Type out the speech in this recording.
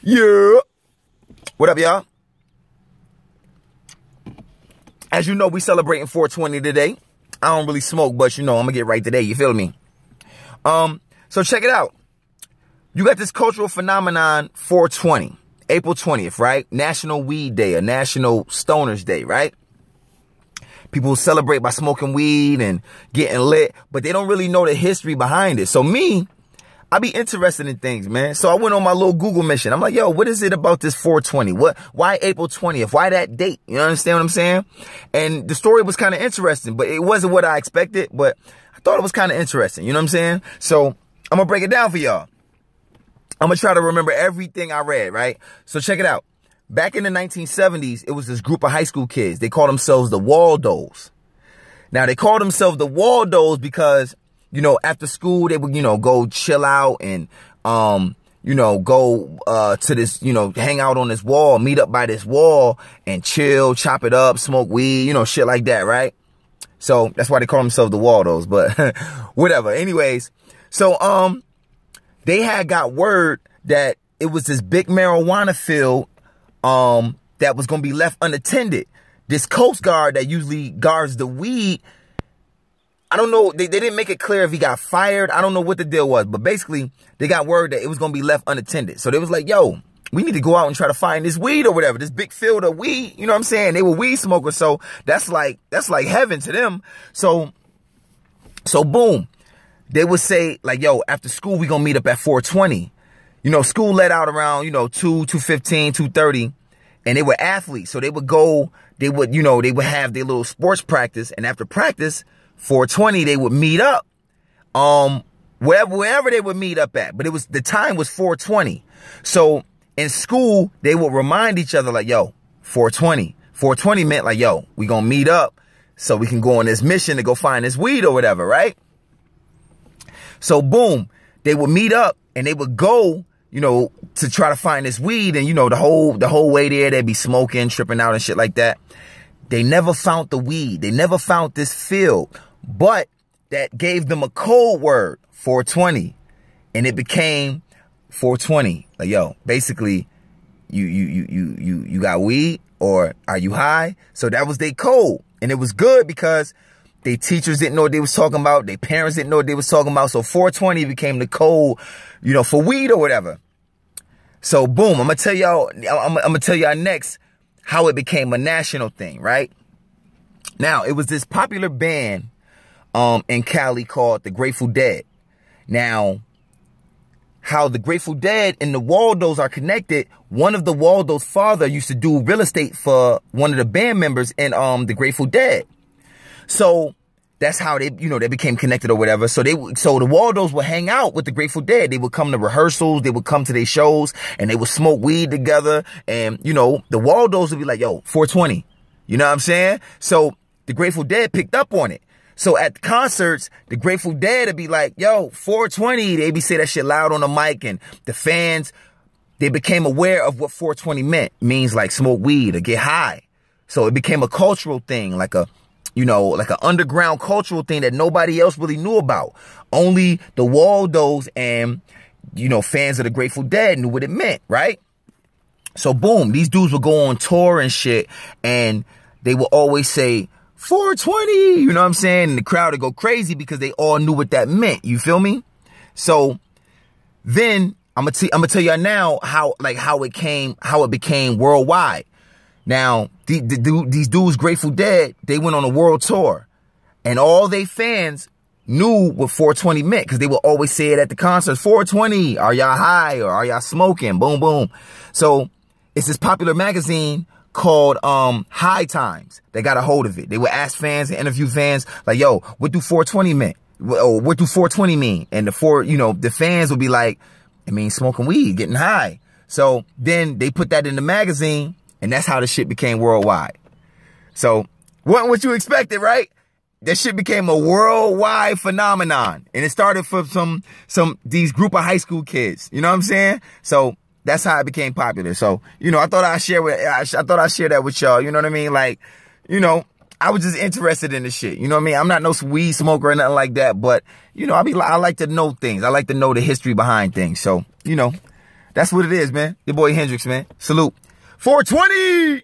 Yeah. What up, y'all? As you know, we celebrating 420 today. I don't really smoke, but you know, I'm gonna get right today. You feel me? So check it out. You got this cultural phenomenon, 420, April 20th, right? National Weed Day, a National Stoners Day, right? People celebrate by smoking weed and getting lit, but they don't really know the history behind it. So me, I be interested in things, man. So I went on my little Google mission. I'm like, yo, what is it about this 420? Why April 20th? Why that date? You understand what I'm saying? And the story was kind of interesting, but it wasn't what I expected, but I thought it was kind of interesting. You know what I'm saying? So I'm going to break it down for y'all. I'm going to try to remember everything I read, right? So check it out. Back in the 1970s, it was this group of high school kids. They called themselves the Waldos. Now, they called themselves the Waldos because, you know, after school, they would, you know, go chill out and, you know, go to this, you know, hang out on this wall, meet up by this wall and chill, chop it up, smoke weed, you know, shit like that, right? So that's why they call themselves the Waldos, but whatever. Anyways, so they had got word that it was this big marijuana field that was going to be left unattended. This Coast Guard that usually guards the weed, I don't know, they didn't make it clear if he got fired. I don't know what the deal was, but basically they got word that it was going to be left unattended. So they was like, yo, we need to go out and try to find this weed or whatever, this big field of weed. You know what I'm saying? They were weed smokers. So that's like heaven to them. So boom, they would say like, yo, after school, we going to meet up at 420. You know, school let out around, you know, 2:15, 2:30, and they were athletes. So they would go, they would, you know, they would have their little sports practice. And after practice, 420, they would meet up, wherever they would meet up at. But the time was 420. So in school, they would remind each other like, yo, 420. 420 meant like, yo, we gonna meet up so we can go on this mission to go find this weed or whatever, right? So boom, they would meet up and they would go, you know, to try to find this weed. And, you know, the whole way there, they'd be smoking, tripping out and shit like that. They never found the weed. They never found this field. But that gave them a code word, 420, and it became 420. Like, yo, basically, you got weed or are you high? So that was their code, and it was good because their teachers didn't know what they was talking about, their parents didn't know what they was talking about. So 420 became the code, you know, for weed or whatever. So boom, I'm gonna tell y'all next how it became a national thing, right? Now it was this popular band in Cali called the Grateful Dead. Now, how the Grateful Dead and the Waldos are connected, one of the Waldos' father used to do real estate for one of the band members in the Grateful Dead. So that's how they, you know, they became connected or whatever. So the Waldos would hang out with the Grateful Dead. They would come to rehearsals, they would come to their shows, and they would smoke weed together. And, you know, the Waldos would be like, yo, 420. You know what I'm saying? So the Grateful Dead picked up on it. So at concerts, the Grateful Dead would be like, yo, 420. They be say that shit loud on the mic, and the fans, they became aware of what 420 means like smoke weed or get high. So it became a cultural thing, like a, you know, like an underground cultural thing that nobody else really knew about. Only the Waldos and, you know, fans of the Grateful Dead knew what it meant, right? So boom, these dudes would go on tour and shit, and they would always say, 420, you know what I'm saying? And the crowd would go crazy because they all knew what that meant. You feel me? So then I'm gonna tell y'all now how it became worldwide. Now, these dudes, Grateful Dead, they went on a world tour, and all they fans knew what 420 meant because they would always say it at the concerts. 420, are y'all high or are y'all smoking? Boom, boom. So it's this popular magazine called High Times. They got a hold of it. They would ask fans and interview fans like, yo, what do 420 mean? Or what do 420 mean? And the fans would be like, it means smoking weed, getting high. So then they put that in the magazine, and that's how the shit became worldwide. So wasn't what you expected, right? That shit became a worldwide phenomenon. And it started from these group of high school kids. You know what I'm saying? So that's how it became popular. So, you know, I thought I'd share that with y'all. You know what I mean? Like, you know, I was just interested in this shit. You know what I mean? I'm not no weed smoker or nothing like that, but, you know, I like to know things. I like to know the history behind things. So, you know, That's what it is, man. Your boy Hendricks, man. Salute. 420!